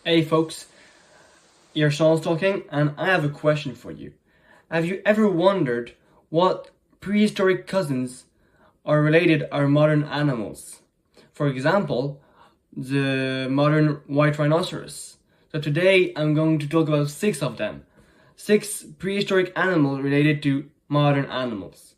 Hey folks, you're Sean talking, and I have a question for you. Have you ever wondered what prehistoric cousins or related are modern animals? For example, the modern white rhinoceros. So today I'm going to talk about 6 of them. 6 prehistoric animals related to modern animals.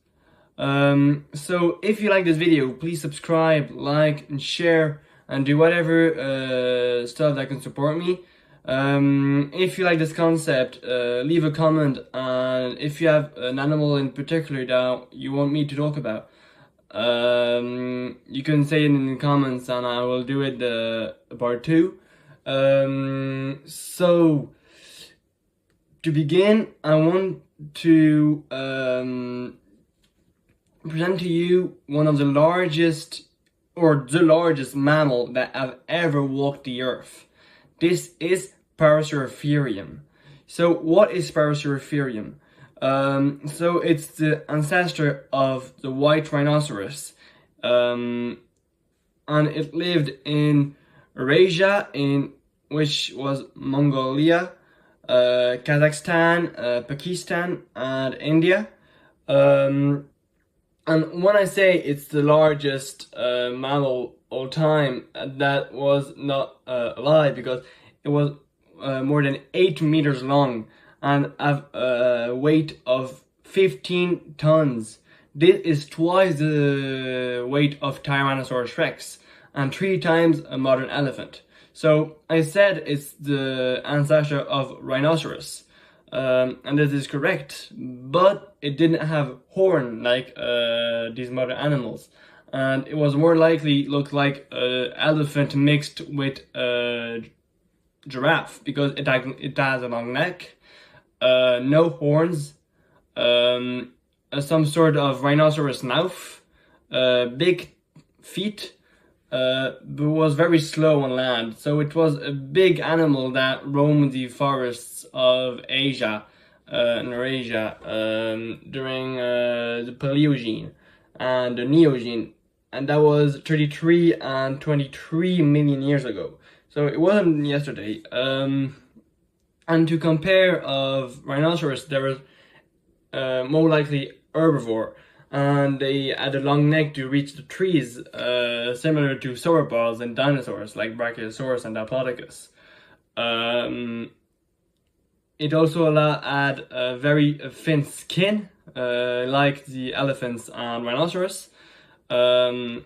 So if you like this video, please subscribe, like, and share, and do whatever stuff that can support me. If you like this concept, leave a comment, and if you have an animal in particular that you want me to talk about, you can say it in the comments and I will do it part 2. So to begin, I want to present to you one of the largest mammal that have ever walked the earth. This is Prehistoric. So what is Prehistoric? So it's the ancestor of the white rhinoceros, and it lived in Eurasia, which was Mongolia, Kazakhstan, Pakistan, and India. And when I say it's the largest mammal all time, that was not a lie, because it was more than 8 meters long and have a weight of 15 tons. This is twice the weight of Tyrannosaurus Rex and 3 times a modern elephant. So I said it's the ancestor of rhinoceros. And this is correct, but it didn't have horn like these modern animals, and it was more likely look like an elephant mixed with a giraffe, because it has a long neck, no horns, some sort of rhinoceros mouth, big feet, but was very slow on land. So it was a big animal that roamed the forests of Asia and Eurasia during the Paleogene and the Neogene, and that was 33 and 23 million years ago. So it wasn't yesterday. And to compare of rhinoceros, there was more likely herbivore, and they had a long neck to reach the trees, similar to sauropods and dinosaurs like Brachiosaurus and Diplodocus. It also had a very thin skin, like the elephants and rhinoceros, and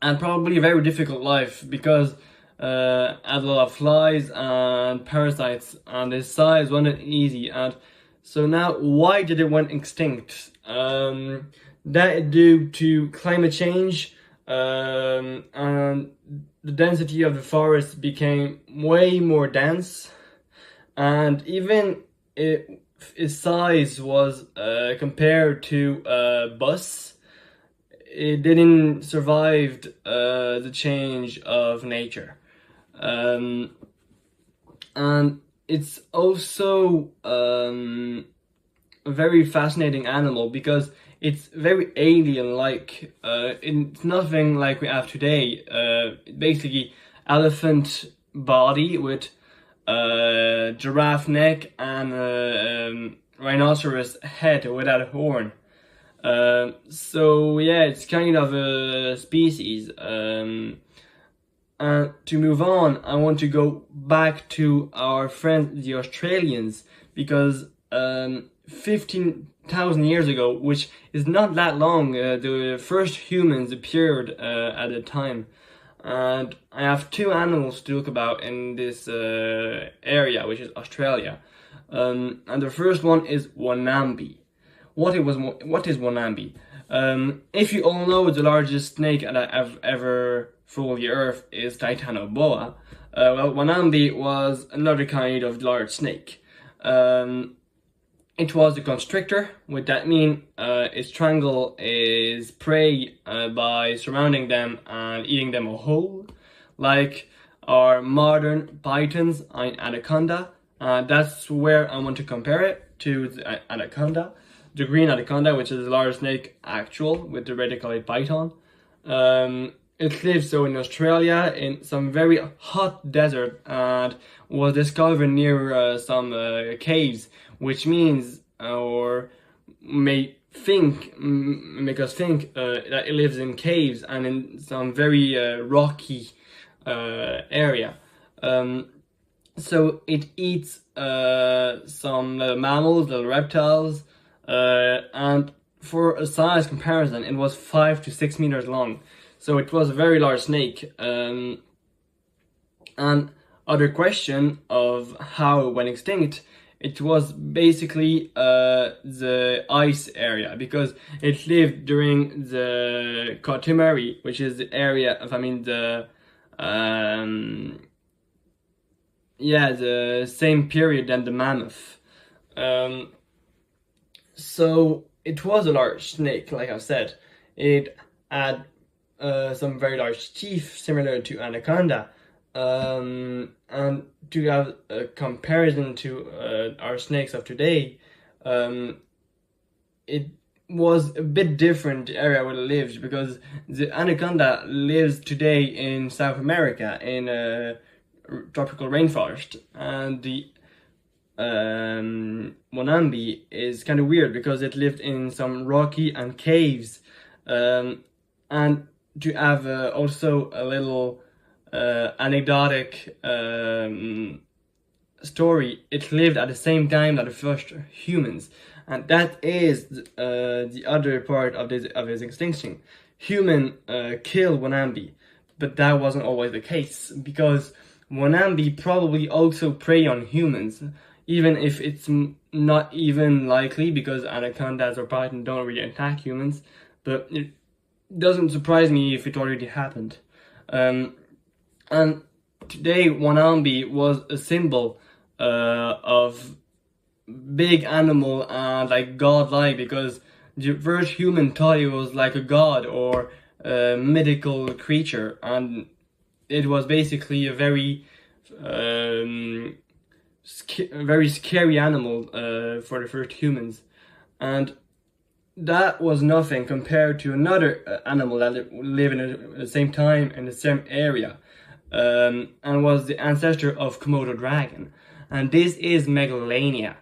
probably a very difficult life, because had a lot of flies and parasites, and its size wasn't easy. And so now, why did it went extinct? That is due to climate change, and the density of the forest became way more dense, and even its size was compared to a bus. It didn't survive the change of nature, and it's also a very fascinating animal, because it's very alien-like. It's nothing like we have today. Basically, elephant body with giraffe neck and rhinoceros head without a horn. So yeah, it's kind of a species. And to move on, I want to go back to our friends, the Australians, because 15,000 years ago, which is not that long, the first humans appeared at a time. And I have 2 animals to talk about in this area, which is Australia. And the first one is Wanambi. What is Wanambi? If you all know, the largest snake that I've ever through the earth is Titanoboa. Well, Wanambi was another kind of large snake. It was a constrictor, which that mean it strangle its prey by surrounding them and eating them whole, like our modern pythons and anaconda. That's where I want to compare it to the anaconda, the green anaconda, which is the largest snake actual with the red-colored python. it lives so in Australia in some very hot desert and was discovered near some caves, which means or may think make us think that it lives in caves and in some very rocky area. Um, so it eats some mammals, little reptiles, and for a size comparison, it was 5 to 6 meters long. So it was a very large snake. And other question of how it went extinct, it was basically the ice area because it lived during the Quaternary, which is the area of, the same period than the mammoth. Um, so it was a large snake, like I said. It had some very large teeth, similar to anaconda. And to have a comparison to our snakes of today, it was a bit different the area where it lived because the anaconda lives today in South America in a tropical rainforest, and the Monambi is kind of weird because it lived in some rocky and caves, and to have also a little anecdotic story, it lived at the same time that the first humans, and that is the other part of this extinction. Human killed Wanambi, but that wasn't always the case because Wanambi probably also prey on humans, even if it's not even likely because anacondas or python don't really attack humans. But it doesn't surprise me if it already happened. And today, Wanambi was a symbol of big animal and like godlike because the first human thought it was like a god or a mythical creature, and it was basically a very very scary animal for the first humans, and that was nothing compared to another animal that lived in the same time in the same area, and was the ancestor of Komodo dragon, and this is Megalania.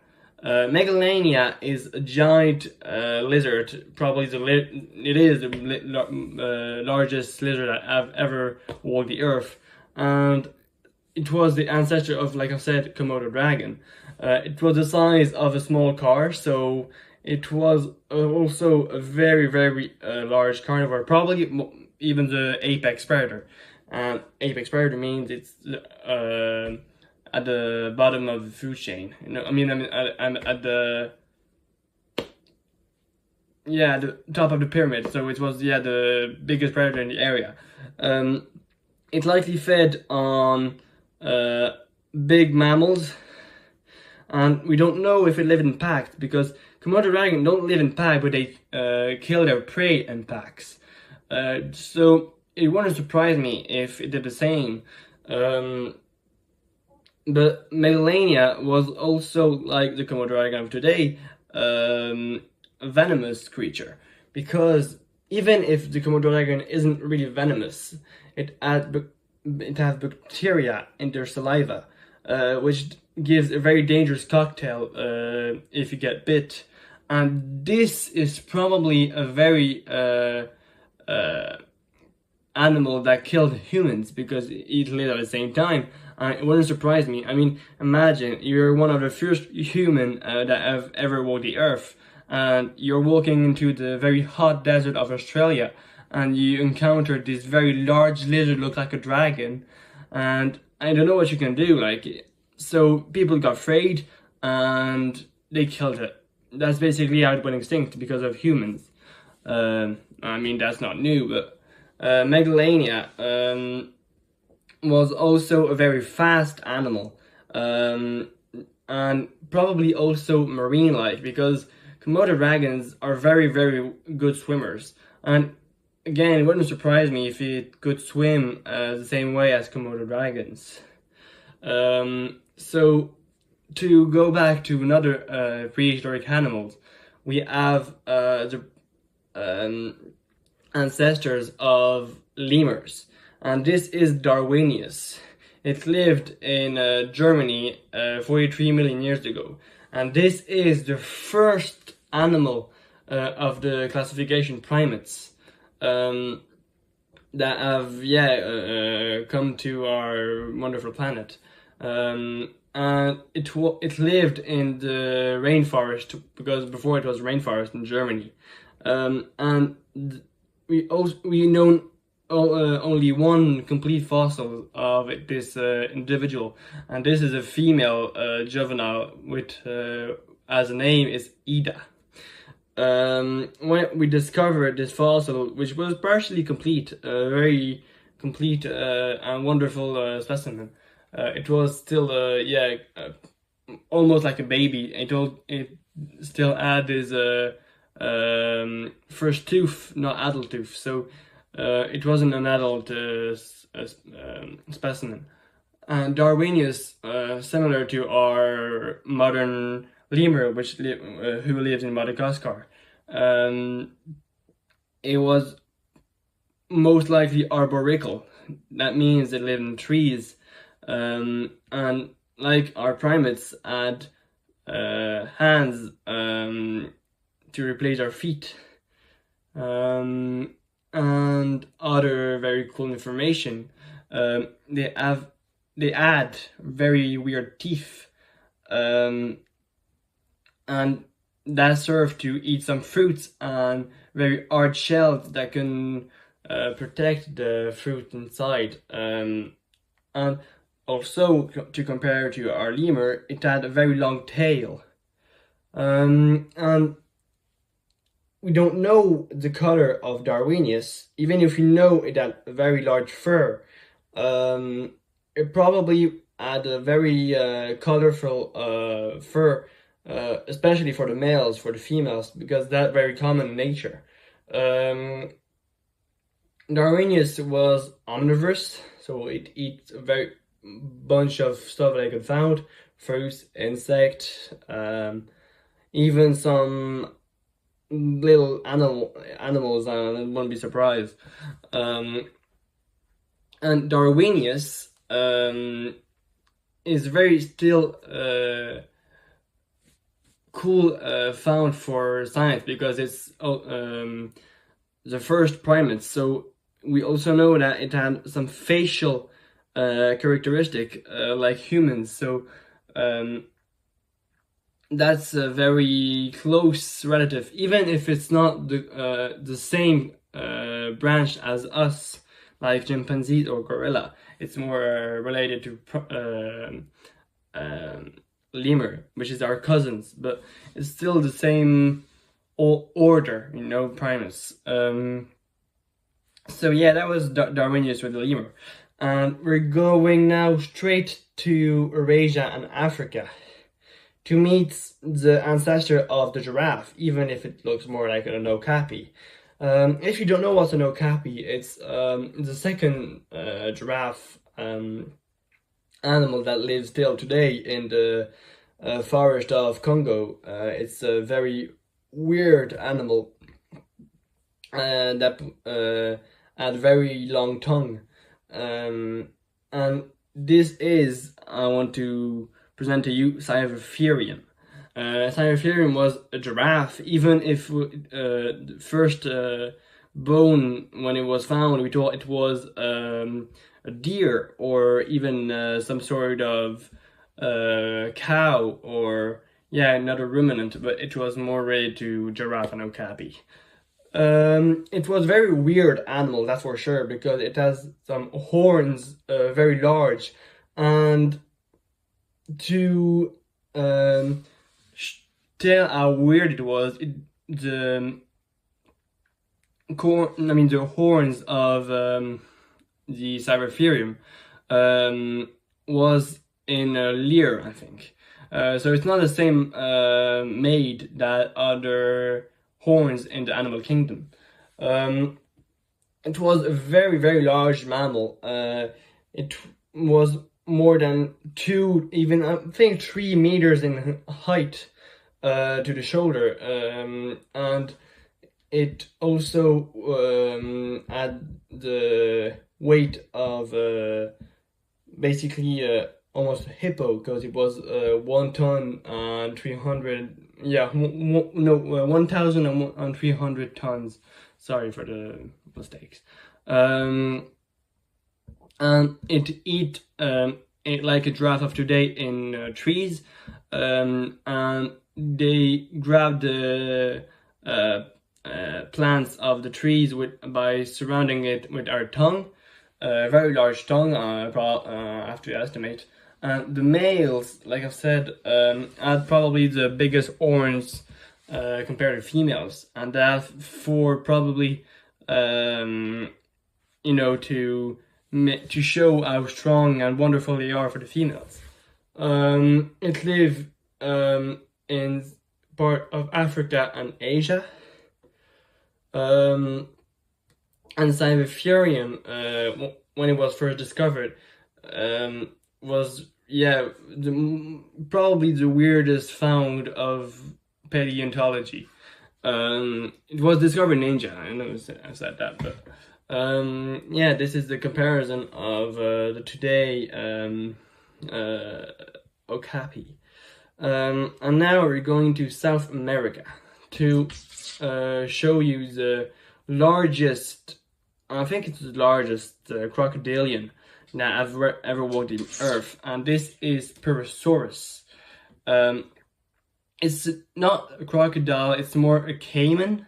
Megalania is a giant lizard, probably it is the largest lizard that have ever walked the earth, and it was the ancestor of, like I said, Komodo dragon. It was the size of a small car, so it was also a very, very large carnivore, probably even the apex predator. And apex predator means it's at the bottom of the food chain. You know, at the top of the pyramid. So it was the biggest predator in the area. It likely fed on big mammals, and we don't know if it lived in packs because Komodo dragon don't live in packs, but they kill their prey in packs. So it wouldn't surprise me if it did the same. But Megalania was also, like the Komodo dragon of today, a venomous creature, because even if the Komodo dragon isn't really venomous, it has bacteria in their saliva, which gives a very dangerous cocktail if you get bit. And this is probably a very animal that killed humans because it lived at the same time. It wouldn't surprise me. I mean, imagine you're one of the first human that have ever walked the earth, and you're walking into the very hot desert of Australia, and you encounter this very large lizard, look like a dragon, and I don't know what you can do. So people got afraid and they killed it. That's basically how it went extinct because of humans. That's not new, but Megalania was also a very fast animal, and probably also marine life because Komodo dragons are very, very good swimmers. And again, it wouldn't surprise me if it could swim the same way as Komodo dragons. So to go back to another prehistoric animals, we have the ancestors of lemurs, and this is Darwinius. It lived in Germany 43 million years ago, and this is the first animal of the classification primates that have come to our wonderful planet. And it lived in the rainforest, because before it was rainforest in Germany, and we know only one complete fossil of this individual, and this is a female juvenile with as a name is Ida. When we discovered this fossil, which was partially complete, a very complete and wonderful specimen, it was still almost like a baby. It still had this first tooth, not adult tooth, so it wasn't an adult specimen. And Darwinius, similar to our modern lemur, who lived in Madagascar, it was most likely arborical. That means it lived in trees, and like our primates had hands to replace our feet, and other very cool information. They add very weird teeth, and that serve to eat some fruits and very hard shells that can protect the fruit inside. And also, to compare to our lemur, it had a very long tail. And we don't know the color of Darwinius, even if we know it had a very large fur. It probably had a very colorful fur, especially for the males, for the females, because that's very common in nature. Darwinius was omnivorous, so it eats a very bunch of stuff that I could find: fruits, insects, even some little animals, and I wouldn't be surprised. And Darwinius is very still cool found for science, because it's the first primate. So we also know that it had some facial characteristic like humans. So that's a very close relative, even if it's not the same branch as us, like chimpanzees or gorilla. It's more related to lemur, which is our cousins, but it's still the same order, primates. So yeah, that was Darwinius with the lemur. And we're going now straight to Eurasia and Africa to meet the ancestor of the giraffe, even if it looks more like an okapi. If you don't know what's an okapi, it's the second giraffe animal that lives still today in the forest of Congo. It's a very weird animal that had a very long tongue. And this is, I want to present to you, Cybertherium. Cybertherium was a giraffe, even if the first bone, when it was found, we thought it was a deer, or even some sort of cow, or another ruminant, but it was more related to giraffe and okapi. It was a very weird animal, that's for sure, because it has some horns, very large, and to tell how weird it was, the horns of the Cybertherium was in a leer, I think. So it's not the same made that other horns in the animal kingdom. It was a very, very large mammal. It was more than 2, even I think 3 meters in height to the shoulder, and it also had the weight of basically almost a hippo, because it was 1 ton and 300, yeah, no, 1,300 tons. Sorry for the mistakes. And it ate like a giraffe of today in trees, and they grabbed the plants of the trees by surrounding it with our tongue, a very large tongue, I have to estimate. And the males, like I've said, had probably the biggest horns compared to females, and that for probably to show how strong and wonderful they are for the females. It lives in part of Africa and Asia. And Cyberium, when it was first discovered, was probably the weirdest found of paleontology. It was discovered in India. I know I said that, but this is the comparison of the today okapi. And now we're going to South America to show you the largest, I think it's the largest crocodilian that ever walked the earth, and this is Prehistoric. It's not a crocodile, it's more a caiman,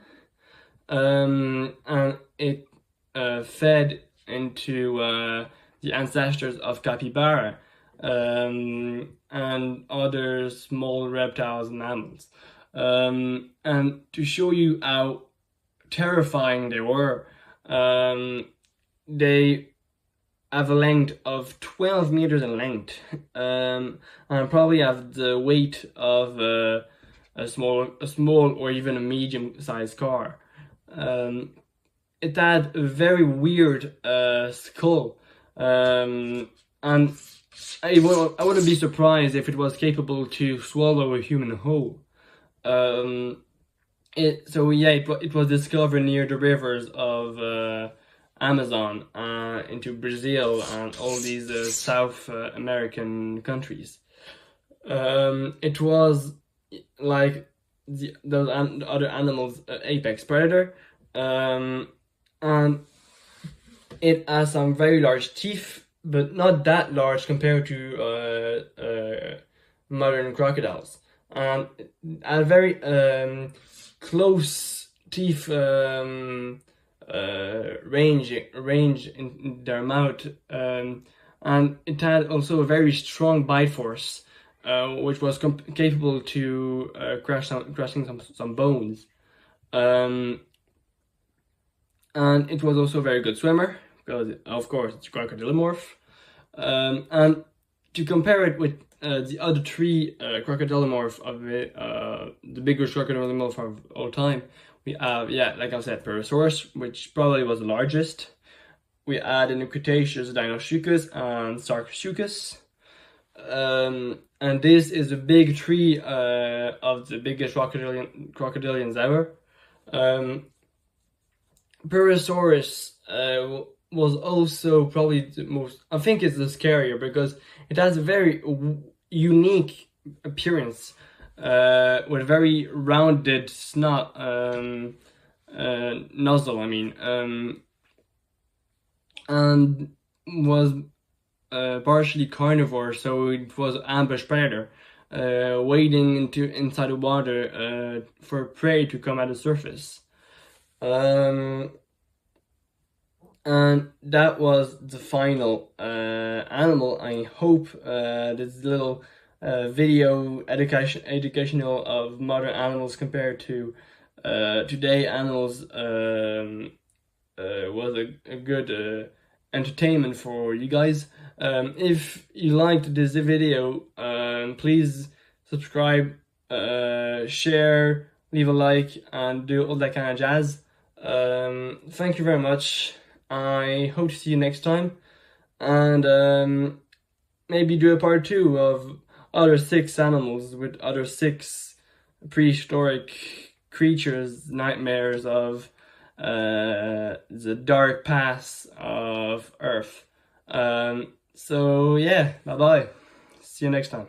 and it fed into the ancestors of capybara and other small reptiles and mammals. And to show you how terrifying they were, they have a length of 12 meters in length, and probably have the weight of a small or even a medium-sized car. It had a very weird skull, and I wouldn't be surprised if it was capable to swallow a human whole. It was discovered near the rivers of Amazon, into Brazil and all these South American countries. It was like those other animals, apex predator, and it has some very large teeth, but not that large compared to modern crocodiles. And a very close teeth range in their mouth, and it had also a very strong bite force, which was capable to crushing some bones. And it was also a very good swimmer, because of course it's crocodilomorph. And to compare it with the other three crocodilomorph of the biggest crocodilomorph of all time, we have, like I said, Prehistoric, which probably was the largest. We had in the Cretaceous Deinosuchus and Sarcosuchus. And this is the big tree of the biggest crocodilians ever. Prehistoric was also probably the most, I think it's the scarier, because it has a very unique appearance, with a very rounded snot, nozzle, and was partially carnivore, so it was ambush predator, wading inside the water for prey to come at the surface. And that was the final animal. I hope this little video educational of modern animals compared to today animals was a good entertainment for you guys. If you liked this video, please subscribe, share, leave a like, and do all that kind of jazz. Thank you very much. I hope to see you next time, and maybe do a part 2 of other 6 animals with other 6 prehistoric creatures' nightmares of the dark past of Earth. So yeah, bye bye. See you next time.